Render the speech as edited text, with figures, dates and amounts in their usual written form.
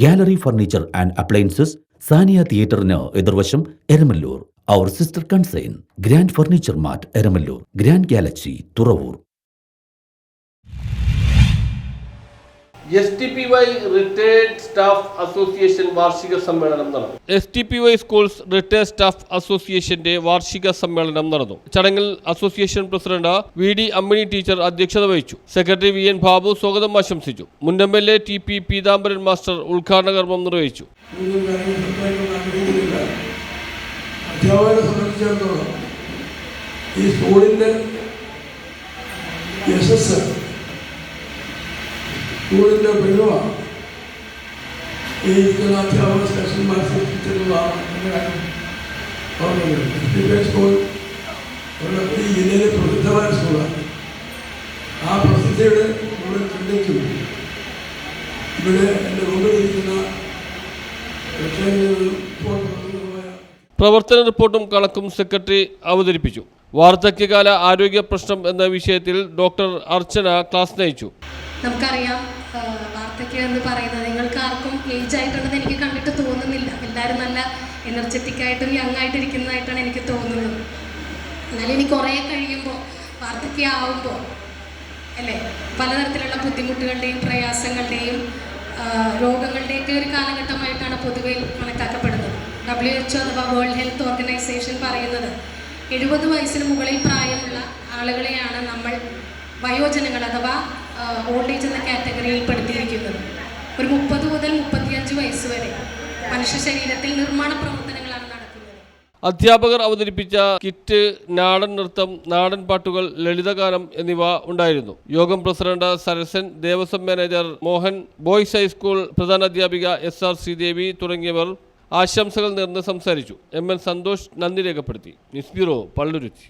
Gallery furniture and appliances, Saniya തിയേറ്ററിന് എതിർവശം, എരമല്ലൂർ. അവർ sister concern grand furniture mart, Eramalloor. Grand galaxy, Thuravoor. STPY retired staff association വാർഷിക സമ്മേളനം നടന്നു. STPY സ്കൂൾസ് റിട്ടയർഡ് സ്റ്റാഫ് അസോസിയേഷന്റെ വാർഷിക സമ്മേളനം നടന്നു. ചടങ്ങിൽ association president VD Ammini teacher അധ്യക്ഷത വഹിച്ചു. സെക്രട്ടറി VN ബാബു സ്വാഗതം ആശംസിച്ചു. മുൻ MLA TP പീതാംബരൻ മാസ്റ്റർ ഉദ്ഘാടന കർമ്മം നിർവഹിച്ചു. അധ്യാപകരെ സംബന്ധിച്ചിടത്തോളം ഈ സ്കൂളിന്റെ യശസ്, സ്കൂളിന്റെ പെരുമാണ് ഈ അധ്യാപക സ്റ്റേഷന്മാർ സൃഷ്ടിച്ചിട്ടുള്ളതാണ് എന്ന കാര്യം ഓർമ്മയുണ്ട്. സ്കൂൾ ഈ ജില്ലയിലെ പ്രസിദ്ധമായ സ്കൂളാണ്. ആ പ്രസിദ്ധിയുടെ മുകളിൽ ചിന്തിക്കും ഇവിടെ എൻ്റെ മുമ്പിലിരിക്കുന്ന പ്രവർത്തന റിപ്പോർട്ടും കണക്കും സെക്രട്ടറി അവതരിപ്പിച്ചു. വാർദ്ധക്യകാല ആരോഗ്യ പ്രശ്നം എന്ന വിഷയത്തിൽ ഡോക്ടർ അർച്ചന ക്ലാസ് നയിച്ചു. നമുക്കറിയാം, വാർദ്ധക്യം എന്ന് പറയുന്നത് നിങ്ങൾക്ക് ആർക്കും ഏജ് ആയിട്ടുണ്ടെന്ന് എനിക്ക് കണ്ടിട്ട് തോന്നുന്നില്ല. എല്ലാവരും നല്ല എനർജറ്റിക് ആയിട്ടും യങ് ആയിട്ടിരിക്കുന്നതായിട്ടാണ് എനിക്ക് തോന്നുന്നത്. എന്നാലും ഇനി കുറേ കഴിയുമ്പോൾ, വാർദ്ധക്യം ആവുമ്പോൾ അല്ലേ, പലതരത്തിലുള്ള ബുദ്ധിമുട്ടുകളുടെയും പ്രയാസങ്ങളുടെയും രോഗങ്ങളുടെയൊക്കെ ഒരു കാലഘട്ടമായിട്ടാണ് പൊതുവെ കണക്കാക്കപ്പെടുന്നത്. WHO അഥവാ വേൾഡ് ഹെൽത്ത് ഓർഗനൈസേഷൻ പറയുന്നത് 70 വയസ്സിന് മുകളിൽ പ്രായമുള്ള ആളുകളെയാണ് നമ്മൾ വയോജനങ്ങൾ അഥവാ ഓൾഡ് ഏജ് എന്ന കാറ്റഗറിയിൽ പെടുത്തിയിരിക്കുന്നത്. ഒരു 30 മുതൽ 35 വയസ്സ് വരെ മനുഷ്യ ശരീരത്തിൽ നിർമ്മാണ പ്രവർത്തനങ്ങളാണ് നടക്കുന്നത്. അധ്യാപകർ അവതരിപ്പിച്ച കിറ്റ്, നാടൻ നൃത്തം, നാടൻ പാട്ടുകൾ, ലളിതഗാനം എന്നിവ ഉണ്ടായിരുന്നു. യോഗം president Sarasan, Devaswom manager Mohan, boys high school പ്രധാനാധ്യാപിക SR ശ്രീദേവി തുടങ്ങിയവർ ആശംസകൾ നേർന്ന് സംസാരിച്ചു. MN സന്തോഷ് നന്ദി രേഖപ്പെടുത്തി. News bureau, Palluruthy.